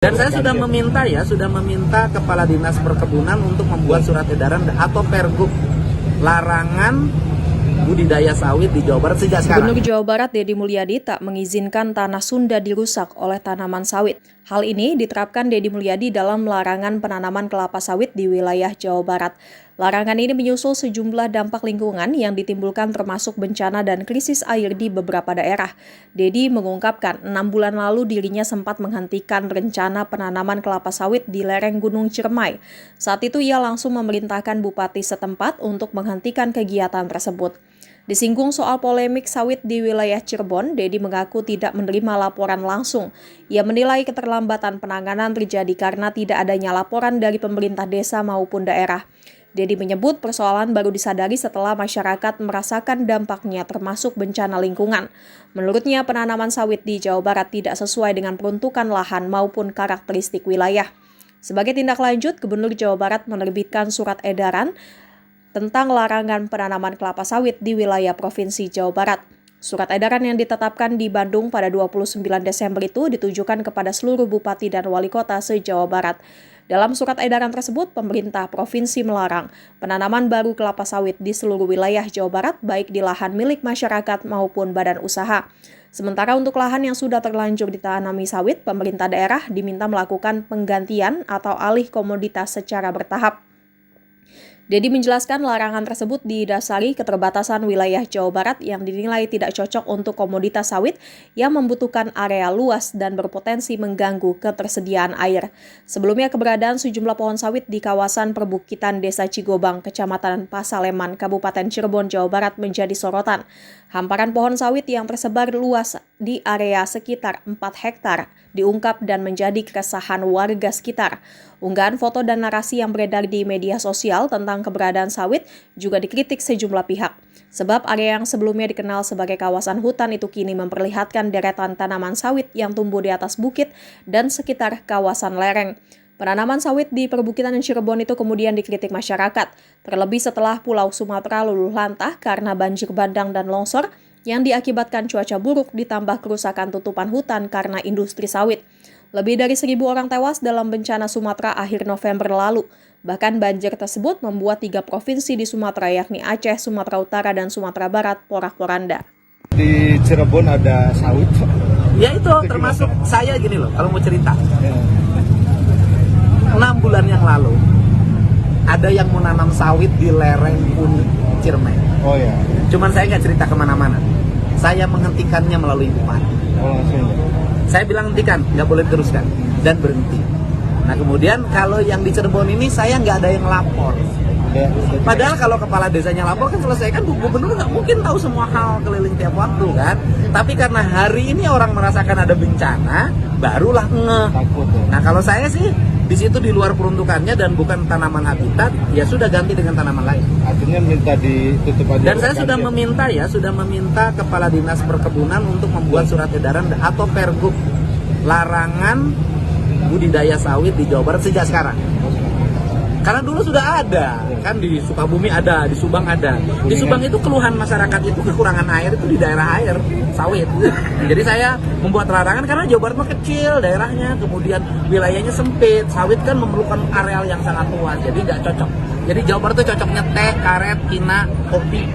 Dan saya sudah meminta Kepala Dinas Perkebunan untuk membuat surat edaran atau pergub larangan budidaya sawit di Jawa Barat sejak sekarang. Gubernur Jawa Barat Deddy Mulyadi tak mengizinkan tanah Sunda dirusak oleh tanaman sawit. Hal ini diterapkan Deddy Mulyadi dalam larangan penanaman kelapa sawit di wilayah Jawa Barat. Larangan ini menyusul sejumlah dampak lingkungan yang ditimbulkan termasuk bencana dan krisis air di beberapa daerah. Deddy mengungkapkan 6 bulan lalu dirinya sempat menghentikan rencana penanaman kelapa sawit di lereng Gunung Ciremai. Saat itu ia langsung memerintahkan bupati setempat untuk menghentikan kegiatan tersebut. Disinggung soal polemik sawit di wilayah Cirebon, Deddy mengaku tidak menerima laporan langsung. Ia menilai keterlambatan penanganan terjadi karena tidak adanya laporan dari pemerintah desa maupun daerah. Deddy menyebut persoalan baru disadari setelah masyarakat merasakan dampaknya termasuk bencana lingkungan. Menurutnya penanaman sawit di Jawa Barat tidak sesuai dengan peruntukan lahan maupun karakteristik wilayah. Sebagai tindak lanjut, Gubernur Jawa Barat menerbitkan surat edaran tentang larangan penanaman kelapa sawit di wilayah Provinsi Jawa Barat. Surat edaran yang ditetapkan di Bandung pada 29 Desember itu ditujukan kepada seluruh bupati dan wali kota se-Jawa Barat. Dalam surat edaran tersebut, pemerintah provinsi melarang penanaman baru kelapa sawit di seluruh wilayah Jawa Barat, baik di lahan milik masyarakat maupun badan usaha. Sementara untuk lahan yang sudah terlanjur ditanami sawit, pemerintah daerah diminta melakukan penggantian atau alih komoditas secara bertahap. Deddy menjelaskan larangan tersebut didasari keterbatasan wilayah Jawa Barat yang dinilai tidak cocok untuk komoditas sawit yang membutuhkan area luas dan berpotensi mengganggu ketersediaan air. Sebelumnya keberadaan sejumlah pohon sawit di kawasan perbukitan Desa Cigobang, Kecamatan Pasaleman, Kabupaten Cirebon, Jawa Barat menjadi sorotan. Hamparan pohon sawit yang tersebar luas di area sekitar 4 hektar diungkap dan menjadi keresahan warga sekitar. Unggahan foto dan narasi yang beredar di media sosial tentang keberadaan sawit juga dikritik sejumlah pihak. Sebab area yang sebelumnya dikenal sebagai kawasan hutan itu kini memperlihatkan deretan tanaman sawit yang tumbuh di atas bukit dan sekitar kawasan lereng. Penanaman sawit di perbukitan Cirebon itu kemudian dikritik masyarakat, terlebih setelah Pulau Sumatera luluh lantah karena banjir bandang dan longsor yang diakibatkan cuaca buruk ditambah kerusakan tutupan hutan karena industri sawit. Lebih dari 1.000 orang tewas dalam bencana Sumatera akhir November lalu. Bahkan banjir tersebut membuat 3 provinsi di Sumatera yakni Aceh, Sumatera Utara, dan Sumatera Barat porak-poranda. Di Cirebon ada sawit. Ya itu termasuk saya gini loh, kalau mau cerita. 6 bulan yang lalu, ada yang menanam sawit di lereng Gunung Ciremai. Oh ya. Cuman saya nggak cerita kemana-mana. Saya menghentikannya melalui bupati. Oh langsung. Saya bilang hentikan, nggak boleh teruskan, dan berhenti. Nah kemudian kalau yang di Cirebon ini saya nggak ada yang lapor. Padahal kalau kepala desanya lapor kan selesai, kan gubernur nggak mungkin tahu semua hal keliling tiap waktu kan. Tapi karena hari ini orang merasakan ada bencana, barulah ngeh. Nah kalau saya sih di situ di luar peruntukannya dan bukan tanaman habitat, ya sudah ganti dengan tanaman lain. Artinya minta ditutup aja. Dan saya sudah meminta Kepala Dinas Perkebunan untuk membuat surat edaran atau pergub larangan budidaya sawit di Jawa Barat sejak sekarang. Karena dulu sudah ada, kan di Sukabumi ada, di Subang ada. Di Subang itu keluhan masyarakat itu kekurangan air itu di daerah air sawit. Jadi saya membuat larangan karena Jawa Barat mah kecil daerahnya, kemudian wilayahnya sempit. Sawit kan memerlukan areal yang sangat luas, jadi nggak cocok. Jadi Jawa Barat itu cocoknya teh, karet, kina, kopi.